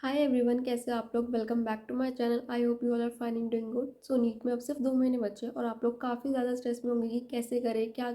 Hi everyone, कैसे हो आप लोग। Welcome back to my channel. I hope you all are fine and doing good. So NEET में अब सिर्फ 2 महीने बचे हैं और आप लोग काफ़ी ज़्यादा स्ट्रेस में होंगे कि कैसे करें, क्या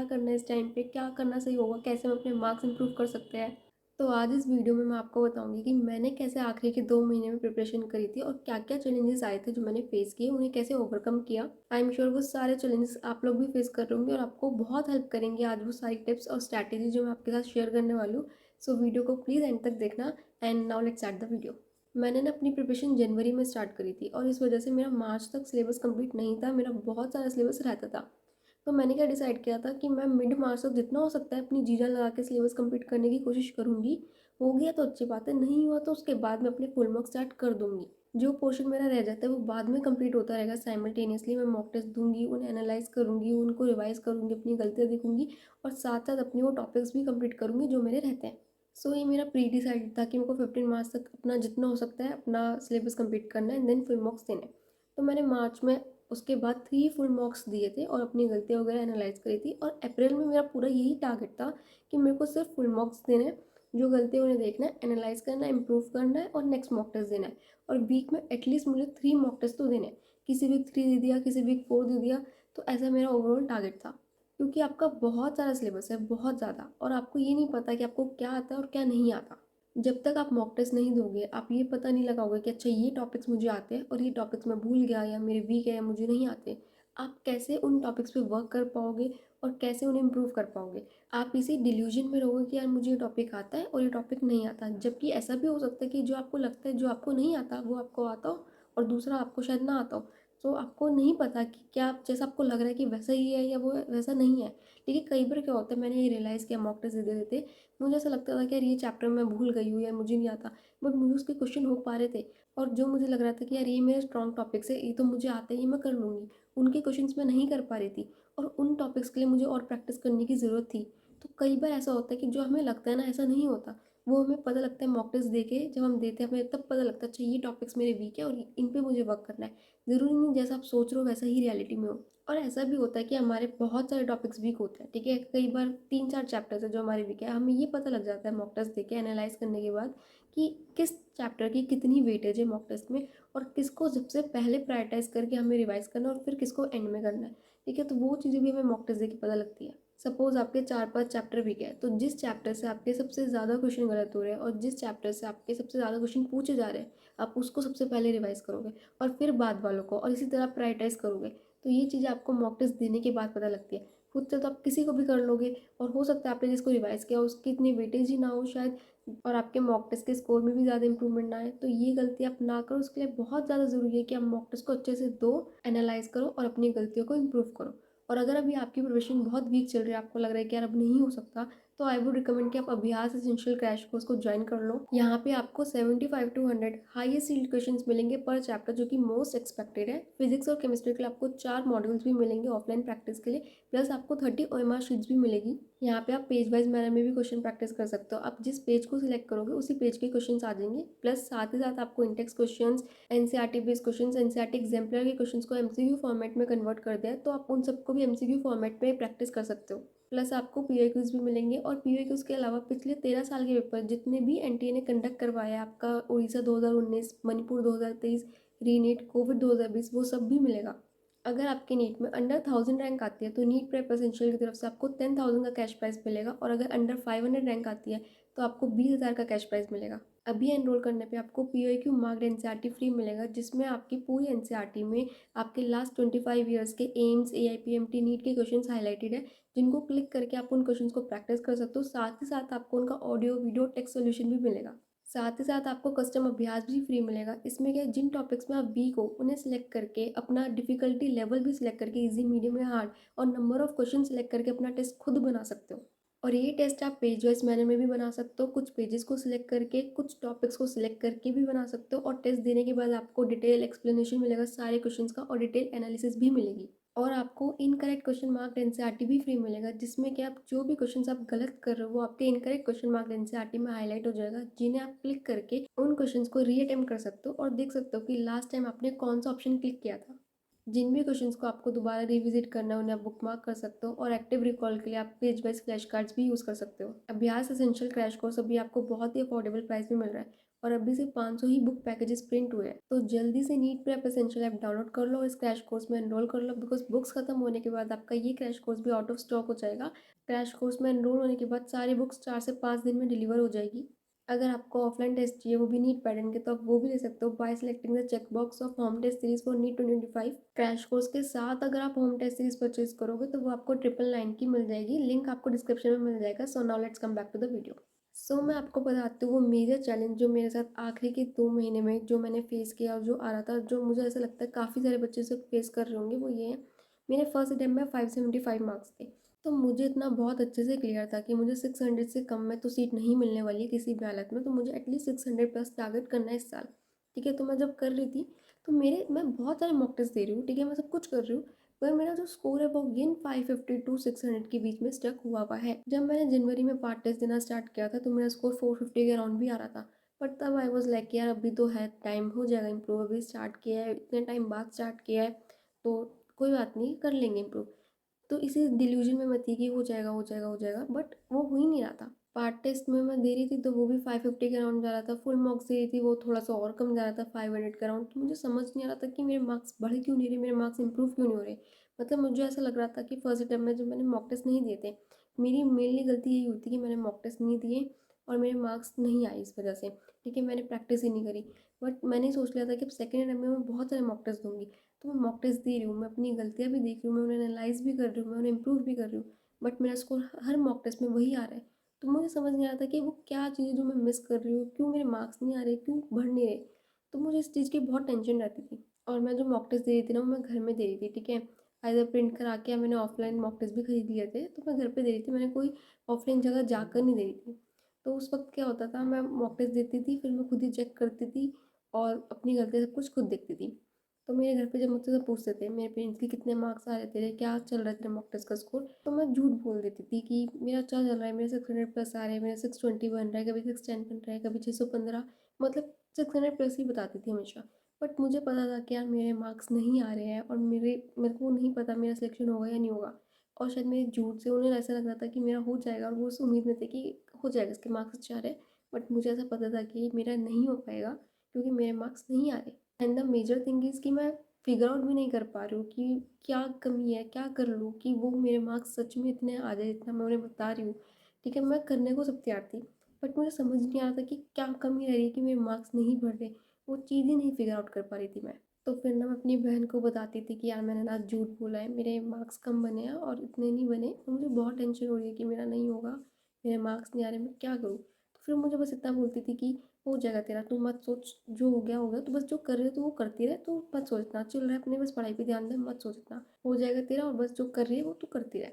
करना है इस टाइम पे, क्या करना सही होगा, कैसे हम अपने मार्क्स इंप्रूव कर सकते हैं। तो आज इस वीडियो में मैं आपको बताऊंगी कि मैंने कैसे आखिरी के 2 महीने में प्रिपरेशन करी थी और क्या क्या चैलेंजेस आए थे जो मैंने फेस किए, उन्हें कैसे ओवरकम किया। आई एम श्योर वो सारे चैलेंजेस आप लोग भी फेस कर रहे होंगे और आपको बहुत हेल्प करेंगे आज वो सारी टिप्स और स्ट्रैटेजी जो मैं आपके साथ शेयर करने वाली हूँ। सो वीडियो को प्लीज़ एंड तक देखना। And now let's start the video. मैंने ना अपनी प्रिपरेशन जनवरी में स्टार्ट करी थी और इस वजह से मेरा मार्च तक सिलेबस कंप्लीट नहीं था, मेरा बहुत सारा सिलेबस रहता था। तो मैंने क्या डिसाइड किया था कि मैं मिड मार्च तक जितना हो सकता है अपनी जी जान लगा के सिलेबस कंप्लीट करने की कोशिश करूँगी। हो गया तो अच्छी बात है, नहीं हुआ तो उसके बाद मैं अपने फुल मार्क्स स्टार्ट कर दूँगी। जो पोर्शन मेरा रह जाता है वो बाद में कंप्लीट होता रहेगा। साइमल्टेनियसली मैं मॉक टेस्ट दूंगी, उन्हें एनालाइज करूँगी, उनको रिवाइज करूँगी, अपनी गलतियाँ देखूँगी और साथ साथ अपने वो टॉपिक्स भी कंप्लीट करूँगी जो मेरे रहते हैं। सो ये मेरा प्री डिसाइडेड था कि मेरे को 15 मार्च तक अपना जितना हो सकता है अपना सिलेबस कंप्लीट करना है एंड देन फुल मार्क्स देने हैं। तो मैंने मार्च में उसके बाद 3 फुल मार्क्स दिए थे और अपनी गलतियाँ वगैरह एनालाइज करी थी और अप्रैल में मेरा पूरा यही टारगेट था कि मेरे को सिर्फ फुल मार्क्स देने हैं। जो गलतियाँ उन्हें देखना है, एनालाइज करना है, इंप्रूव करना है और नेक्स्ट मॉक टेस्ट देना है। और वीक में एटलीस्ट मुझे 3 मॉक टेस्ट तो देने हैं। किसी वीक 3 दे दिया, किसी वीक 4 दे दिया। तो ऐसा मेरा ओवरऑल टारगेट था। क्योंकि आपका बहुत सारा सिलेबस है, बहुत ज़्यादा, और आपको ये नहीं पता कि आपको क्या आता है और क्या नहीं आता। जब तक आप मॉक टेस्ट नहीं दोगे आप ये पता नहीं लगाओगे कि अच्छा ये टॉपिक्स मुझे आते हैं और ये टॉपिक्स मैं भूल गया या मेरे वीक है या मुझे नहीं आते। आप कैसे उन टॉपिक्स पे वर्क कर पाओगे और कैसे उन्हें इम्प्रूव कर पाओगे। आप इसी डिल्यूजन में रहोगे कि यार मुझे ये टॉपिक आता है और ये टॉपिक नहीं आता, जबकि ऐसा भी हो सकता है कि जो आपको लगता है जो आपको नहीं आता वो आपको आता हो और दूसरा आपको शायद ना आता हो। तो आपको नहीं पता कि क्या जैसा आपको लग रहा है कि वैसा ही है या वो वैसा नहीं है। लेकिन कई बार क्या होता है, मैंने ये रियलाइज़ किया मॉक टेस्ट देते देते, मुझे ऐसा लगता था कि यार ये चैप्टर मैं भूल गई हूँ या मुझे नहीं आता। बट मुझे उसके क्वेश्चन हो पा रहे थे और जो मुझे लग रहा था कि यार ये मेरे स्ट्रॉन्ग टॉपिक्स है, ये तो मुझे आता है, ये मैं कर लूँगी, उनके क्वेश्चंस मैं नहीं कर पा रही थी और उन टॉपिक्स के लिए मुझे और प्रैक्टिस करने की ज़रूरत थी। तो कई बार ऐसा होता है कि जो हमें लगता है ना ऐसा नहीं होता, वो हमें पता लगता है मॉक टेस्ट दे के। जब हम देते हैं हमें तब पता लगता है अच्छा ये टॉपिक्स मेरे वीक है और इन पे मुझे वर्क करना है। ज़रूरी नहीं जैसा आप सोच रहे हो वैसा ही रियलिटी में हो। और ऐसा भी होता है कि हमारे बहुत सारे टॉपिक्स वीक होते हैं, ठीक है, कई बार 3-4 चैप्टर्स है जो हमारे वीक है। हमें ये पता लग जाता है मॉक टेस्ट देके एनालाइज करने के बाद कि किस चैप्टर की कितनी वेटेज है मॉक टेस्ट में और किसको सबसे पहले प्रायोरिटाइज करके हमें रिवाइज करना है और फिर किसको एंड में करना है। ठीक है, तो वो चीज़ें भी हमें मॉक टेस्ट देके पता लगती है। सपोज आपके 4-5 चैप्टर वीक है, तो जिस चैप्टर से आपके सबसे ज़्यादा क्वेश्चन गलत हो रहे हैं और जिस चैप्टर से आपके सबसे ज़्यादा क्वेश्चन पूछे जा रहे हैं, आप उसको सबसे पहले रिवाइज करोगे और फिर बाद वालों को, और इसी तरह प्रायोरिटाइज करोगे। तो ये चीज़ें आपको मॉक टेस्ट देने के बाद पता लगती है। खुद से तो आप किसी को भी कर लोगे और हो सकता है आपने जिसको रिवाइज किया उसकी इतनी वेटेज ही ना हो शायद, और आपके मॉक टेस्ट के स्कोर में भी ज़्यादा इंप्रूवमेंट ना आए। तो ये गलती आप ना करो, उसके लिए बहुत ज़्यादा ज़रूरी है कि आप मॉक टेस्ट को अच्छे से दो, एनालाइज करो और अपनी गलतियों को इम्प्रूव करो। और अगर अभी आपकी प्रिपरेशन बहुत वीक चल रही है, आपको लग रहा है कि यार अब नहीं हो सकता, तो आई वुड रिकमेंड कि आप अभ्यास एसेंशियल क्रैश कोर्स को ज्वाइन कर लो। यहाँ पे आपको 75 to 100 हाईएस्ट सील्ड क्वेश्चंस मिलेंगे पर चैप्टर, जो कि मोस्ट एक्सपेक्टेड है। फिजिक्स और केमिस्ट्री के लिए आपको 4 मॉड्यूल्स भी मिलेंगे ऑफलाइन प्रैक्टिस के लिए, प्लस आपको 30 OMR शीट्स भी मिलेगी। यहाँ पे आप पेज वाइज मैनर में भी क्वेश्चन प्रैक्टिस कर सकते हो। आप जिस पेज को सिलेक्ट करोगे उसी पेज के क्वेश्चंस आ जाएंगे, प्लस साथ ही साथ आपको Intex questions, NCERT based questions, NCERT exemplar के क्वेश्चंस को एमसीक्यू फॉर्मेट में कन्वर्ट कर दिया है, तो आप उन सबको भी एमसीक्यू फॉर्मेट में प्रैक्टिस कर सकते हो। प्लस आपको पीओ क्यूज भी मिलेंगे और पीओ क्यूज के अलावा पिछले 13 साल के पेपर जितने भी एनटीए ने कंडक्ट करवाया है, आपका उड़ीसा 2019, मणिपुर 2023, रीनीट, कोविड 2020, वो सब भी मिलेगा। अगर आपके नीट में अंडर 1000 रैंक आती है तो नीट प्रेप एसेंशियल की तरफ से आपको 10,000 का कैश प्राइस मिलेगा, और अगर अंडर 500 रैंक आती है तो आपको 20,000 का कैश प्राइस मिलेगा। अभी एनरोल करने पे आपको पीओक्यू मार्क्ड एनसीईआरटी फ्री मिलेगा, जिसमें आपकी पूरी एनसीईआरटी में आपके लास्ट 25 ईयर्स के एम्स, एआईपीएमटी, नीट के क्वेश्चंस हाईलाइटेड है, जिनको क्लिक करके आप उन क्वेश्चंस को प्रैक्टिस कर सकते हो। साथ ही साथ आपको उनका ऑडियो वीडियो टेक्स्ट सोल्यूशन भी मिलेगा। साथ ही साथ आपको कस्टम अभ्यास भी फ्री मिलेगा। इसमें क्या है, जिन टॉपिक्स में आप वीक हो उन्हें सिलेक्ट करके अपना डिफिकल्टी लेवल भी सिलेक्ट करके इजी, मीडियम या हार्ड, और नंबर ऑफ क्वेश्चन सिलेक्ट करके अपना टेस्ट खुद बना सकते हो। और ये टेस्ट आप पेज वाइज मैनर में भी बना सकते हो, कुछ पेजेस को सिलेक्ट करके, कुछ टॉपिक्स को सिलेक्ट करके भी बना सकते हो। और टेस्ट देने के बाद आपको डिटेल एक्सप्लेनेशन मिलेगा सारे क्वेश्चंस का और डिटेल एनालिसिस भी मिलेगी। और आपको इनकरेक्ट क्वेश्चन मार्क एनसीईआरटी भी फ्री मिलेगा, जिसमें कि आप जो भी क्वेश्चंस आप गलत कर रहे हो वो आपके इनकरेक्ट क्वेश्चन मार्क एनसीईआरटी में हाईलाइट हो जाएगा, जिन्हें आप क्लिक करके उन क्वेश्चंस को रीअटेम्प्ट कर सकते हो और देख सकते हो कि लास्ट टाइम आपने कौन सा ऑप्शन क्लिक किया था। जिन भी क्वेश्चंस को आपको दोबारा रिविजिट करना है उन्हें आप बुकमार्क कर सकते हो, और एक्टिव रिकॉल के लिए आप पेज वाइज फ्लैश कार्ड्स भी यूज़ कर सकते हो। अभ्यास एसेंशियल क्रैश कोर्स अभी आपको बहुत ही अफोर्डेबल प्राइस में मिल रहा है और अभी सिर्फ 500 ही बुक पैकेजेस प्रिंट हुए हैं। तो जल्दी से NEET prep essential app download कर लो और इस क्रैश कोर्स में एनरोल कर लो, बिकॉज बुक्स खत्म होने के बाद आपका ये क्रैश कोर्स भी आउट ऑफ स्टॉक हो जाएगा। क्रैश कोर्स में एनरोल होने के बाद सारी बुक्स 4 से 5 दिन में डिलीवर हो जाएगी। अगर आपको ऑफलाइन टेस्ट चाहिए वो भी नीट पैटर्न के, तो आप वो भी ले सकते हो by selecting the check box of home test series for NEET 2025। Crash course के साथ अगर आप होम टेस्ट सीरीज परचेज करोगे तो वो आपको 999 की मिल जाएगी। लिंक आपको डिस्क्रिप्शन में मिल जाएगा। So now let's come back to the video. मैं आपको बताती हूँ वो मेजर चैलेंज जो मेरे साथ आखिरी के 2 महीने में जो मैंने फेस किया और जो आ रहा था, जो मुझे ऐसा लगता है काफ़ी सारे बच्चे से फेस कर रहे होंगे, वो ये है। मेरे फर्स्ट अटेम्प्ट में 575 मार्क्स थे। तो मुझे इतना बहुत अच्छे से क्लियर था कि मुझे 600 से कम में तो सीट नहीं मिलने वाली है किसी भी हालत में। तो मुझे एटलीस्ट 600 प्लस टारगेट करना है इस साल। ठीक है, तो मैं जब कर रही थी तो मैं बहुत सारे मॉक टेस्ट दे रही हूँ, ठीक है, मैं सब कुछ कर रही हूँ, पर मेरा जो स्कोर है वो अगेन 550 टू 600 के बीच में स्टक हुआ है। जब मैंने जनवरी में पार्ट टेस्ट देना स्टार्ट किया था तो मेरा स्कोर 450 के अराउंड भी आ रहा था। बट तब आई वॉज लाइक यार अभी तो है टाइम, हो जाएगा इम्प्रूव, अभी स्टार्ट किया है, इतने टाइम बाद स्टार्ट किया है, तो कोई बात नहीं, कर लेंगे इम्प्रूव। तो इसी डिल्यूजन में मैं थी कि हो जाएगा हो जाएगा हो जाएगा, बट वो हो ही नहीं रहा था। पार्ट टेस्ट में मैं दे रही थी तो वो भी 550 के अराउंड जा रहा था। फुल मार्क्स दे रही थी वो थोड़ा सा और कम जा रहा था, 500 के अराउंड। तो मुझे समझ नहीं आ रहा था कि मेरे मार्क्स बढ़ क्यों नहीं रहे, मेरे मार्क्स इंप्रूव क्यों नहीं हो रहे। मतलब मुझे ऐसा लग रहा था कि फर्स्ट अटैम्प्ट में जब मैंने मॉक टेस्ट नहीं दिए थे, मेरी मेनली गलती यही हुई थी कि मैंने मॉक टेस्ट नहीं दिए और मेरे मार्क्स नहीं आए इस वजह से। ठीक है, मैंने प्रैक्टिस ही नहीं करी। बट मैंने सोच लिया था कि अब सेकेंड अटैम्प्ट में मैं बहुत सारे मॉक टेस्ट दूंगी। तो मैं मॉक टेस्ट दे रही हूँ, मैं अपनी गलतियाँ भी देख रही हूँ, मैं उन्हें एनालाइज भी कर रही हूँ, मैं उन्हें इम्प्रूव भी कर रही हूँ। बट मेरा स्कोर हर मॉक टेस्ट में वही आ रहा है। तो मुझे समझ नहीं आ रहा था कि वो क्या चीज़ है जो मैं मिस कर रही हूँ, क्यों मेरे मार्क्स नहीं आ रहे, क्यों बढ़ नहीं रहे। तो मुझे इस चीज़ की बहुत टेंशन रहती थी। और मैं जो मॉक टेस्ट दे रही थी ना वो मैं घर में दे रही थी, ठीक है, आइदर प्रिंट करा के, या मैंने ऑफलाइन मॉक टेस्ट भी खरीद लिए थे तो मैं घर पे दे रही थी, मैंने कोई ऑफलाइन जगह जाकर नहीं दे रही थी। तो उस वक्त क्या होता था, मैं मॉक टेस्ट देती थी, फिर मैं खुद ही चेक करती थी और अपनी गलती सब कुछ खुद देखती थी। तो मेरे घर पे जब मुझसे सब पूछते थे मेरे पेरेंट्स के कितने मार्क्स आ रहे तेरे, क्या चल रहा है तेरे मॉक टेस्ट का स्कोर, तो मैं झूठ बोल देती थी कि मेरा अच्छा चल रहा है, मेरे 600 प्लस आ रहे हैं, मेरे 620 बन रहा है, कभी 610 बन रहा है, कभी 615, मतलब 600 प्लस ही बताती थी हमेशा। बट मुझे पता था कि यार मेरे मार्क्स नहीं आ रहे हैं और मेरे को नहीं पता मेरा सिलेक्शन होगा या नहीं होगा। और शायद मेरे झूठ से उन्हें ऐसा लग रहा था कि मेरा हो जाएगा और वो उस उम्मीद में थे कि हो जाएगा, इसके मार्क्स अच्छे आ रहे हैं। बट मुझे ऐसा पता था कि मेरा नहीं हो पाएगा क्योंकि मेरे मार्क्स नहीं आ रहे। And the major thing is कि मैं फिगर आउट भी नहीं कर पा रही हूँ कि क्या कमी है, क्या कर लूँ कि वो मेरे मार्क्स सच में इतने आ जाए जितना मैं उन्हें बता रही हूँ। ठीक है, मैं करने को सब तैयार थी, बट मुझे समझ नहीं आ रहा था कि क्या कमी रह रही है कि मेरे मार्क्स नहीं बढ़ रहे। वो चीज़ ही नहीं फिगर आउट कर पा रही थी मैं। तो फिर ना मैं अपनी बहन को बताती थी कि यार मैंने ना झूठ बोला है, मेरे मार्क्स कम बने हैं और इतने नहीं बने और मुझे बहुत टेंशन हो रही है कि मेरा नहीं होगा, मेरे मार्क्स नहीं आ रहे, मैं क्या करूँ। तो फिर मुझे बस इतना बोलती थी कि हो जाएगा तेरा, तू मत सोच, जो हो गया, तू बस जो कर रही हो तो वो करती रहे, तू मत सोचना, चिल रहे अपने, बस पढ़ाई पे ध्यान दे, मत सोचना, हो जाएगा तेरा, और बस जो कर रही है वो तू करती रहे।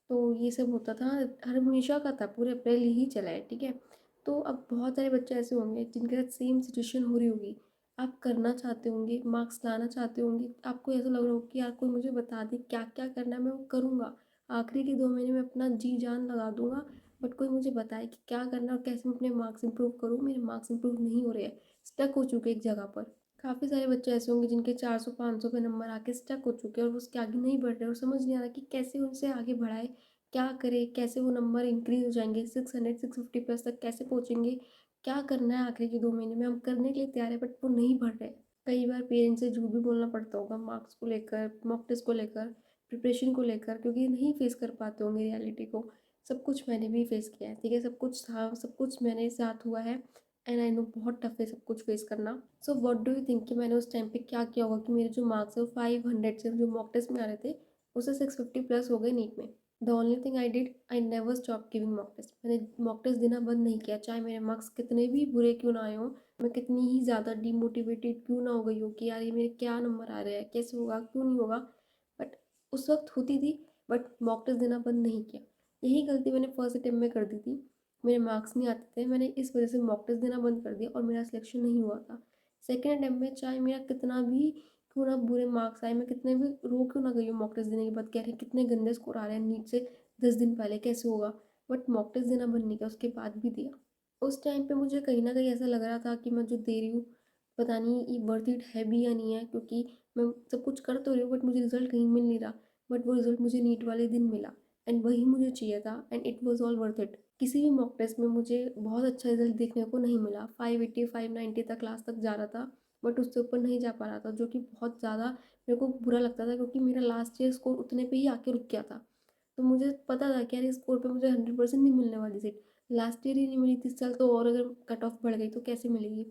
तो ये सब होता था, हर हमेशा का था, पूरे अप्रैल ही चला है, ठीक है। तो अब बहुत सारे बच्चे ऐसे होंगे जिनके साथ सेम सिचुएशन हो रही होगी। आप करना चाहते होंगे, मार्क्स लाना चाहते होंगे, आपको ऐसा लग रहा होगा कि यार कोई मुझे बता दे क्या क्या करना है, मैं वो करूँगा, आखिरी के 2 महीने में अपना जी जान लगा दूंगा। बट कोई मुझे बताए कि क्या करना है और कैसे मैं अपने मार्क्स इंप्रूव करूँ। मेरे मार्क्स इंप्रूव नहीं हो रहे हैं, स्टक हो चुके एक जगह पर। काफ़ी सारे बच्चे ऐसे होंगे जिनके 400-500 पे नंबर आके स्टक हो चुके हैं और वो उसके आगे नहीं बढ़ रहे और समझ नहीं आ रहा कि कैसे उनसे आगे बढ़ाए, क्या करे, कैसे वो नंबर इंक्रीज हो जाएंगे, 600 650 प्लस तक कैसे पहुँचेंगे, क्या करना है आखिरी के 2 महीने में। हम करने के लिए तैयार है बट वो नहीं बढ़ रहे। कई बार पेरेंट्स से झूठ भी बोलना पड़ता होगा मार्क्स को लेकर, मॉक टेस्ट को लेकर, प्रिपरेशन को लेकर, क्योंकि नहीं फेस कर पाते होंगे रियलिटी को। सब कुछ मैंने भी फेस किया है, ठीक है, सब कुछ था, सब कुछ मेरे साथ हुआ है। एंड आई नो बहुत टफ है सब कुछ फेस करना। So what do you think कि मैंने उस टाइम पे क्या किया होगा कि मेरे जो मार्क्स है वो 500 से जो मॉक टेस्ट में आ रहे थे उसे 650 प्लस हो गए नीट में। The only thing I did, I never stop giving mock test. मैंने मॉक टेस्ट देना बंद नहीं किया, चाहे मेरे मार्क्स कितने भी बुरे क्यों ना आए हों, मैं कितनी ही ज़्यादा डीमोटिवेटेड क्यों ना हो गई हो कि यार ये मेरे क्या नंबर आ रहे हैं, कैसे होगा, क्यों नहीं होगा। बट उस वक्त होती थी, बट मॉक टेस्ट देना बंद नहीं किया। यही गलती मैंने फर्स्ट अटेम्प्ट में कर दी थी। मेरे मार्क्स नहीं आते थे, मैंने इस वजह से मॉक टेस्ट देना बंद कर दिया और मेरा सिलेक्शन नहीं हुआ था। सेकेंड अटेम्प्ट में चाहे मेरा कितना भी क्यों ना बुरे मार्क्स आए, मैं कितने भी रो क्यों ना गई हूँ मॉक टेस्ट देने के बाद, कह रहे हैं कितने गंदे स्कोर आ रहे हैं नीट से 10 दिन पहले, कैसे होगा। बट मॉक टेस्ट देना बंद नहीं किया, उसके बाद भी दिया। उस टाइम पे मुझे कहीं ना कहीं ऐसा लग रहा था कि मैं जो दे रही हूँ पता नहीं ये वर्थ इट है भी या नहीं है, क्योंकि मैं सब कुछ कर तो रही हूँ बट मुझे रिजल्ट कहीं मिल नहीं रहा। बट वो रिजल्ट मुझे नीट वाले दिन मिला। एंड वही मुझे चाहिए था and it was all worth it. किसी भी मॉक टेस्ट में मुझे बहुत अच्छा रिजल्ट देखने को नहीं मिला। 580 590 तक क्लास तक जा रहा था, बट उससे ऊपर नहीं जा पा रहा था, जो कि बहुत ज़्यादा मेरे को बुरा लगता था, क्योंकि मेरा लास्ट ईयर स्कोर उतने पे ही आके रुक गया था। तो मुझे पता था कि यार इस स्कोर पे मुझे 100% नहीं मिलने वाली सीट। लास्ट ईयर ही नहीं मिली थी, इस साल तो और अगर कट ऑफ बढ़ गई तो कैसे मिलेगी।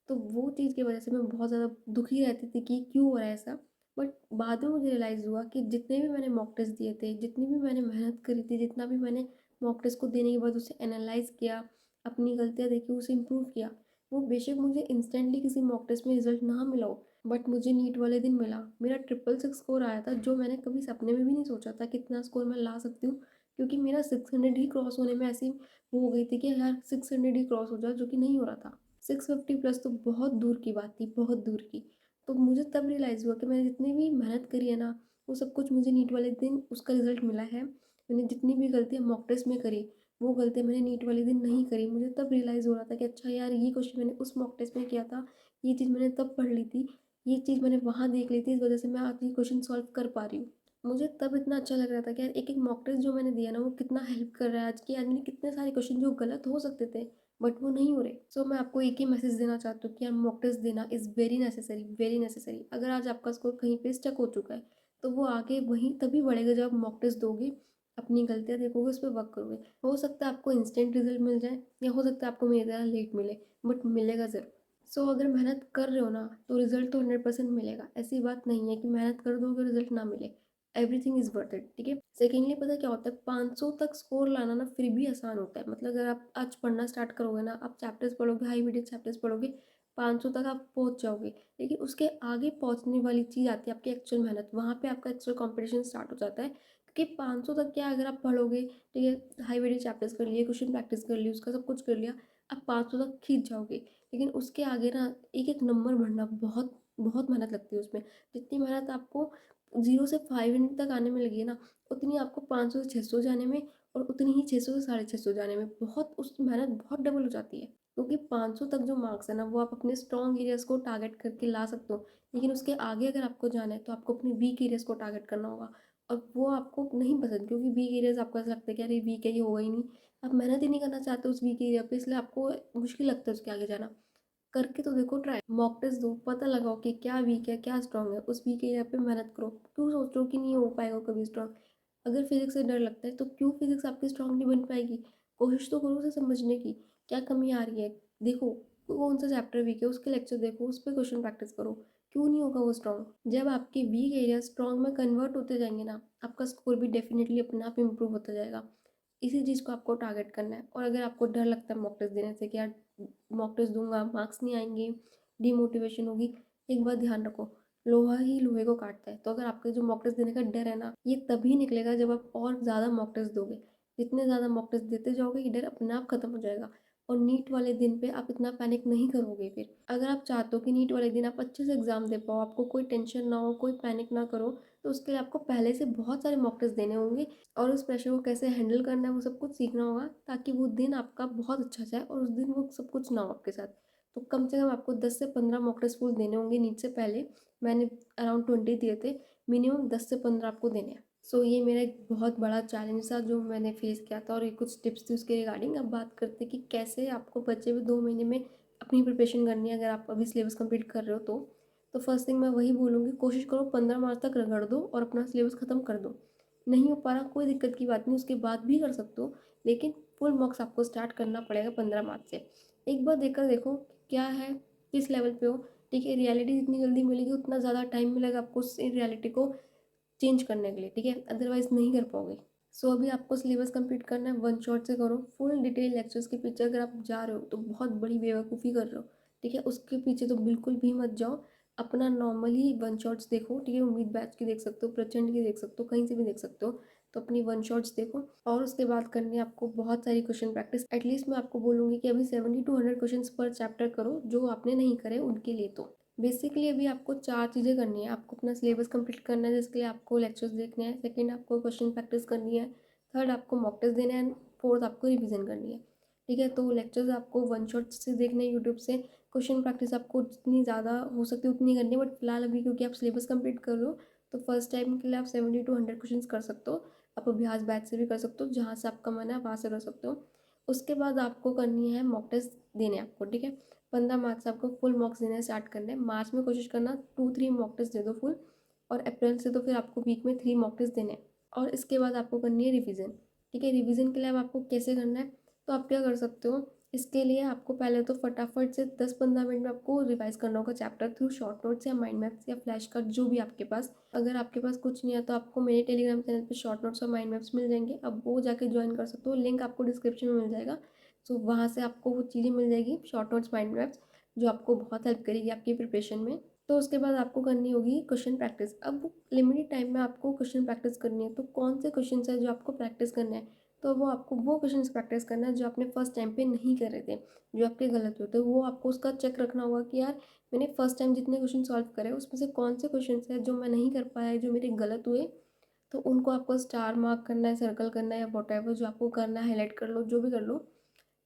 तो वो चीज़ की वजह से मैं बहुत ज़्यादा दुखी रहती थी कि क्यों हो रहा है ऐसा। बट बाद में मुझे रियलाइज़ हुआ कि जितने भी मैंने मॉक टेस्ट दिए थे, जितनी भी मैंने मेहनत करी थी, जितना भी मैंने मॉक टेस्ट को देने के बाद उसे एनालाइज़ किया, अपनी गलतियाँ देखी, उसे इम्प्रूव किया, वो बेशक मुझे इंस्टेंटली किसी मॉक टेस्ट में रिजल्ट ना मिला हो, बट मुझे नीट वाले दिन मिला। मेरा 666 स्कोर आया था, जो मैंने कभी सपने में भी नहीं सोचा था कितना स्कोर मैं ला सकती हूँ, क्योंकि मेरा 600 ही क्रॉस होने में ऐसी वो हो गई थी कि यार 600 ही क्रॉस हो जाए, जो कि नहीं हो रहा था। 650 प्लस तो बहुत दूर की बात थी, बहुत दूर की। तो मुझे तब रियलाइज़ हुआ कि मैंने जितनी भी मेहनत करी है ना, वो सब कुछ मुझे नीट वाले दिन उसका रिजल्ट मिला है। मैंने जितनी भी गलतियाँ मॉक टेस्ट में करी, वो गलतियाँ मैंने नीट वाले दिन नहीं करी। मुझे तब रियलाइज़ हो रहा था कि अच्छा यार, ये क्वेश्चन मैंने उस मॉक टेस्ट में किया था, ये चीज़ मैंने तब पढ़ ली थी, ये चीज़ मैंने वहाँ देख ली थी, इस वजह से मैं आज ये क्वेश्चन सॉल्व कर पा रही हूँ। मुझे तब इतना अच्छा लग रहा था कि यार एक एक मॉक टेस्ट जो मैंने दिया ना, वो कितना हेल्प कर रहा है आज की। आज मैंने कितने सारे क्वेश्चन जो गलत हो सकते थे, बट वो नहीं हो रहे। सो मैं आपको एक ही मैसेज देना चाहती हूँ कि यार मॉक टेस्ट देना is very necessary, very necessary. अगर आज आपका स्कोर कहीं पे स्टक हो चुका है, तो वो आगे वहीं तभी बढ़ेगा जब आप मॉक टेस्ट दोगे, अपनी गलतियाँ देखोगे, उस पर वर्क करोगे। हो सकता है आपको इंस्टेंट रिजल्ट मिल जाए, या हो सकता है आपको मेरी तरह लेट मिले, बट मिलेगा ज़रूर। सो अगर मेहनत कर रहे हो ना, तो रिजल्ट तो 100% मिलेगा। ऐसी बात नहीं है कि मेहनत कर दोगे रिजल्ट ना मिले। एवरीथिंग इज़ वर्थ इट, ठीक है। सेकेंडली पता है क्या होता है, 500 तक स्कोर लाना ना फिर भी आसान होता है। मतलब अगर आप आज पढ़ना स्टार्ट करोगे ना, आप चैप्टर्स पढ़ोगे, हाई वेटेज चैप्टर्स पढ़ोगे, 500 तक आप पहुंच जाओगे। लेकिन उसके आगे पहुंचने वाली चीज़ आती है आपकी एक्चुअल मेहनत। वहाँ पे आपका एक्चुअल कंपटीशन स्टार्ट हो जाता है, क्योंकि 500 तक क्या, अगर आप पढ़ोगे, ठीक है, हाई वेटेज चैप्टर्स कर लिए, क्वेश्चन प्रैक्टिस कर ली, उसका सब कुछ कर लिया, आप 500 तक खींच जाओगे। लेकिन उसके आगे ना एक एक नंबर बढ़ना बहुत बहुत मेहनत लगती है उसमें। जितनी मेहनत आपको 0 से 500 तक आने में लगी है ना, उतनी आपको 500 से 600 जाने में, और उतनी ही 600 से 650 जाने में बहुत उस मेहनत बहुत डबल हो जाती है। क्योंकि 500 तक जो मार्क्स है ना, वो आप अपने स्ट्रॉन्ग एरियाज़ को टारगेट करके ला सकते हो। लेकिन उसके आगे अगर आपको जाना है, तो आपको अपने वीक एरियाज़ को टारगेट करना होगा। और वो आपको नहीं पसंद, क्योंकि वीक एरियाज़ आपको ऐसा लगता है कि अरे वीक है, ये होगा ही नहीं। आप मेहनत ही नहीं करना चाहते उस वीक एरिया पे, इसलिए आपको मुश्किल लगता है उसके आगे जाना। करके तो देखो ट्राई, मॉक टेस्ट दो, पता लगाओ कि क्या वीक है, क्या स्ट्रांग है, उस वीक एरिया पे मेहनत करो। क्यों सोच रहे हो कि नहीं हो पाएगा कभी स्ट्रांग। अगर फिजिक्स से डर लगता है, तो क्यों फिजिक्स आपकी स्ट्रांग नहीं बन पाएगी। कोशिश तो करो उसे समझने की, क्या कमी आ रही है। देखो कौन सा चैप्टर वीक है, उसके लेक्चर देखो, उस पर क्वेश्चन प्रैक्टिस करो। क्यों नहीं होगा वो स्ट्रांग। जब आपके वीक एरिया स्ट्रांग में कन्वर्ट होते जाएंगे ना, आपका स्कोर भी डेफिनेटली अपने आप इंप्रूव होता जाएगा। इसी चीज़ को आपको टारगेट करना है। और अगर आपको डर लगता है मॉक टेस्ट देने से कि यार मॉक टेस्ट दूंगा, मार्क्स नहीं आएंगे, डीमोटिवेशन होगी, एक बात ध्यान रखो, लोहा ही लोहे को काटता है। तो अगर आपका जो मॉक टेस्ट देने का डर है ना, ये तभी निकलेगा जब आप और ज़्यादा मॉक टेस्ट दोगे। जितने ज़्यादा मॉक टेस्ट देते जाओगे, ये डर अपने आप खत्म हो जाएगा। और नीट वाले दिन पे आप इतना पैनिक नहीं करोगे। फिर अगर आप चाहते हो कि नीट वाले दिन आप अच्छे से एग्जाम दे पाओ, आपको कोई टेंशन ना हो, कोई पैनिक ना करो, तो उसके लिए आपको पहले से बहुत सारे मॉक टेस्ट देने होंगे, और उस प्रेशर को कैसे हैंडल करना है वो सब कुछ सीखना होगा, ताकि वो दिन आपका बहुत अच्छा जाए और उस दिन वो सब कुछ ना हो आपके साथ। तो कम से कम आपको 10 से 15 मॉक टेस्ट फुल देने होंगे नीट से पहले। मैंने अराउंड 20 दिए थे, मिनिमम 10 से 15 आपको देने हैं। सो ये मेरा एक बहुत बड़ा चैलेंज था जो मैंने फेस किया था, और ये कुछ टिप्स थी उसके रिगार्डिंग। अब बात करते कि कैसे आपको बचे हुए 2 महीने में अपनी प्रिपरेशन करनी है, अगर आप अभी सिलेबस कंप्लीट कर रहे हो तो फर्स्ट थिंग मैं वही बोलूँगी, कोशिश करो 15 मार्च तक रगड़ दो और अपना सिलेबस ख़त्म कर दो। नहीं हो पा रहा, कोई दिक्कत की बात नहीं, उसके बाद भी कर सकते हो, लेकिन फुल मार्क्स आपको स्टार्ट करना पड़ेगा 15 मार्च से। एक बार देखकर देखो क्या है, किस लेवल पे हो, ठीक है। रियलिटी जितनी जल्दी मिलेगी, उतना ज़्यादा टाइम मिलेगा आपको उस रियलिटी को चेंज करने के लिए, ठीक है, अदरवाइज नहीं कर पाओगे। सो अभी आपको सिलेबस कंप्लीट करना है, वन शॉट से करो। फुल डिटेल लेक्चर्स के पीछे अगर आप जा रहे हो, तो बहुत बड़ी बेवकूफ़ी कर रहे हो, ठीक है। उसके पीछे तो बिल्कुल भी मत जाओ। अपना नॉर्मली वन शॉट्स देखो, ठीक है। उम्मीद बैच की देख सकते हो, प्रचंड की देख सकते हो, कहीं से भी देख सकते हो। तो अपनी वन शॉट्स देखो, और उसके बाद करनी है आपको बहुत सारी क्वेश्चन प्रैक्टिस। एटलीस्ट मैं आपको बोलूँगी कि अभी 70 to 100 क्वेश्चन पर चैप्टर करो, जो आपने नहीं करे उनके लिए। तो बेसिकली अभी आपको 4 चीज़ें करनी है। आपको अपना सिलेबस कंप्लीट करना है, जिसके लिए आपको लेक्चर्स देखने हैं। सेकंड, आपको क्वेश्चन प्रैक्टिस करनी है। थर्ड, आपको मॉक टेस्ट देना है। एंड फोर्थ, आपको रिवीजन करनी है, ठीक है। तो लेक्चर्स आपको वन शॉट से देखने हैं यूट्यूब से। क्वेश्चन प्रैक्टिस आपको जितनी ज़्यादा हो सकती है उतनी करनी है, बट फिलहाल अभी क्योंकि आप सिलेबस कंप्लीट कर रहे हो, तो फर्स्ट टाइम के लिए आप 70 to 100 क्वेश्चन कर सकते हो। आप अभ्यास बैच से भी कर सकते हो, जहाँ से आपका मन है वहाँ से कर सकते हो। उसके बाद आपको करनी है मॉक टेस्ट देने आपको, ठीक है। 15 मार्च से आपको फुल मॉक्स देने स्टार्ट करने हैं। मार्च में कोशिश करना 2-3 मॉक टेस्ट दे दो फुल, और अप्रैल से तो फिर आपको वीक में 3 मॉक टेस्ट देने हैं। और इसके बाद आपको करनी है रिवीजन, ठीक है। रिवीजन के लिए अब आपको कैसे करना है, तो आप क्या कर सकते हो, इसके लिए आपको पहले तो फटाफट से 10-15 मिनट में आपको रिवाइज करना होगा चैप्टर थ्रू शॉर्ट नोट्स या माइंड मैप्स या फ्लैश कार्ड, जो भी आपके पास। अगर आपके पास कुछ नहीं है तो आपको मेरे टेलीग्राम चैनल पे शॉर्ट नोट्स और माइंड मैप्स मिल जाएंगे, अब वो जाके ज्वाइन कर सकते हो, लिंक आपको डिस्क्रिप्शन में मिल जाएगा। सो वहाँ से आपको वो चीज़ें मिल जाएगी, शॉर्ट नोट्स, माइंड मैप्स, जो आपको बहुत हेल्प करेगी आपकी प्रिपरेशन में। तो उसके बाद आपको करनी होगी क्वेश्चन प्रैक्टिस। अब लिमिटेड टाइम में आपको क्वेश्चन प्रैक्टिस करनी है, तो कौन से क्वेश्चन है जो आपको प्रैक्टिस करना है, तो वो आपको वो क्वेश्चन प्रैक्टिस करना है जो आपने फर्स्ट टाइम पे नहीं कर रहे थे, जो आपके गलत हुए थे। वो आपको उसका चेक रखना होगा कि यार मैंने फर्स्ट टाइम जितने क्वेश्चन सॉल्व करे उसमें से कौन से क्वेश्चन है जो मैं नहीं कर पाया, जो मेरे गलत हुए, तो उनको आपको स्टार मार्क करना है, सर्कल करना है, या वॉट एवर जो आपको करना है, हाईलाइट कर लो, जो भी कर लो।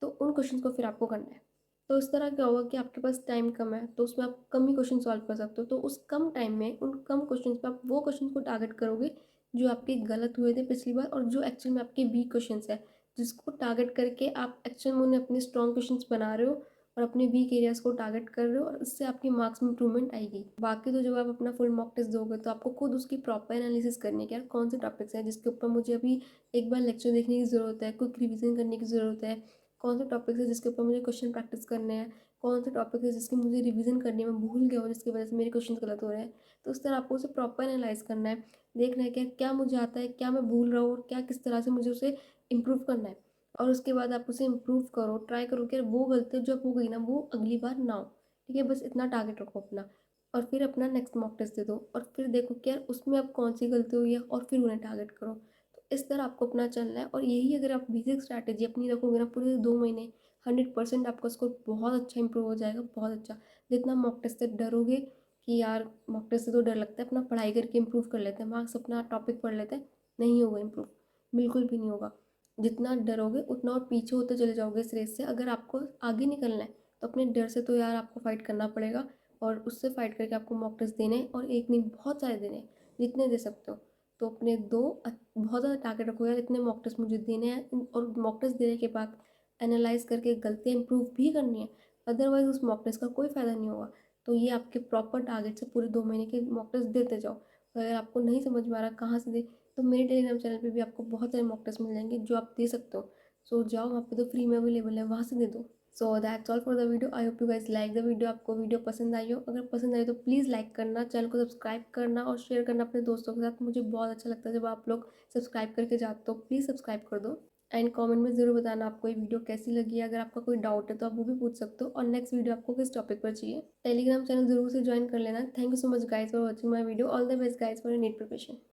तो उन क्वेश्चन को फिर आपको करना है। तो इस तरह क्या होगा कि आपके पास टाइम कम है, तो उसमें आप कम ही क्वेश्चन सॉल्व कर सकते हो। तो उस कम टाइम में उन कम क्वेश्चन पे आप वो क्वेश्चन को टारगेट करोगे जो आपके गलत हुए थे पिछली बार, और जो एक्चुअल में आपके वीक क्वेश्चन है, जिसको टारगेट करके आप एक्चुअल में उन्हें अपने स्ट्रॉन्ग क्वेश्चन बना रहे हो और अपने वीक एरियाज को टारगेट कर रहे हो, और इससे आपकी मार्क्स में इंप्रूवमेंट आएगी। बाकी तो जब आप अपना फुल मॉक टेस्ट दोगे तो आपको खुद उसकी प्रॉपर एनालिसिस करनी है कि यार कौन से टॉपिक्स हैं जिसके ऊपर मुझे अभी एक बार लेक्चर देखने की ज़रूरत है, क्विक रिविजन करने की ज़रूरत है, कौन से टॉपिक्स है जिसके ऊपर मुझे क्वेश्चन प्रैक्टिस करने हैं, कौन से टॉपिक है जिसकी मुझे रिवीजन करनी है, मैं भूल गया हूँ जिसकी वजह से मेरे क्वेश्चन गलत हो रहे हैं। तो उस तरह आपको उसे प्रॉपर एनालाइज करना है, देखना है कि क्या मुझे आता है, क्या मैं भूल रहा हूँ, और क्या किस तरह से मुझे उसे इम्प्रूव करना है। और उसके बाद आप उसे इम्प्रूव करो, ट्राई करो कि वो गलती जो हो गई ना वो अगली बार ना हो, ठीक है। बस इतना टारगेट रखो अपना, और फिर अपना नेक्स्ट मॉक टेस्ट दे दो, और फिर देखो कि यार उसमें अब कौन सी गलती हुई है, और फिर उन्हें टारगेट करो। तो इस तरह आपको अपना चलना है, और यही अगर आप बेसिक स्ट्रैटेजी अपनी रखोगे ना पूरे 2 महीने, 100% आपका स्कोर बहुत अच्छा इंप्रूव हो जाएगा, बहुत अच्छा। जितना मॉक टेस्ट से डरोगे कि यार मॉक टेस्ट से तो डर लगता है, अपना पढ़ाई करके इंप्रूव कर लेते हैं, मार्क्स अपना टॉपिक पढ़ लेते हैं, नहीं होगा इंप्रूव, बिल्कुल भी नहीं होगा। जितना डरोगे उतना और पीछे होते चले जाओगे इस रेस से। अगर आपको आगे निकलना है तो अपने डर से तो यार आपको फाइट करना पड़ेगा, और उससे फाइट करके आपको मॉक टेस्ट देने हैं, और एक नहीं बहुत सारे देने हैं, जितने दे सकते हो। तो अपने दो, बहुत ज़्यादा टारगेट रखो यार इतने मॉक टेस्ट मुझे देने हैं, और मॉक टेस्ट देने के बाद एनालाइज करके गलतियाँ इंप्रूव भी करनी है, अदरवाइज उस मॉक टेस्ट का कोई फ़ायदा नहीं होगा। तो ये आपके प्रॉपर टारगेट से पूरे 2 महीने के मॉक टेस्ट देते जाओ। तो अगर आपको नहीं समझ में आ रहा कहाँ से दे, तो मेरे टेलीग्राम चैनल पे भी आपको बहुत सारे मॉक टेस्ट मिल जाएंगे जो आप दे सकते हो। सो जाओ, वहाँ पे तो फ्री में अवेलेबल है, वहाँ से दे दो। So that's all for the video. I hope you guys like the video. आपको वीडियो पसंद आई हो, अगर पसंद आई तो प्लीज़ लाइक करना, चैनल को सब्सक्राइब करना और शेयर करना अपने दोस्तों के साथ। मुझे बहुत अच्छा लगता है जब आप लोग सब्सक्राइब करके जाते हो, प्लीज़ सब्सक्राइब कर दो। एंड कमेंट में ज़रूर बताना आपको ये वीडियो कैसी लगी है। अगर आपका कोई डाउट है तो आप वो भी पूछ सकते हो, और नेक्स्ट वीडियो आपको किस टॉपिक पर चाहिए। टेलीग्राम चैनल जरूर से ज्वाइन कर लेना। Thank you so much guys for watching my video. All the best guys for your NEET preparation.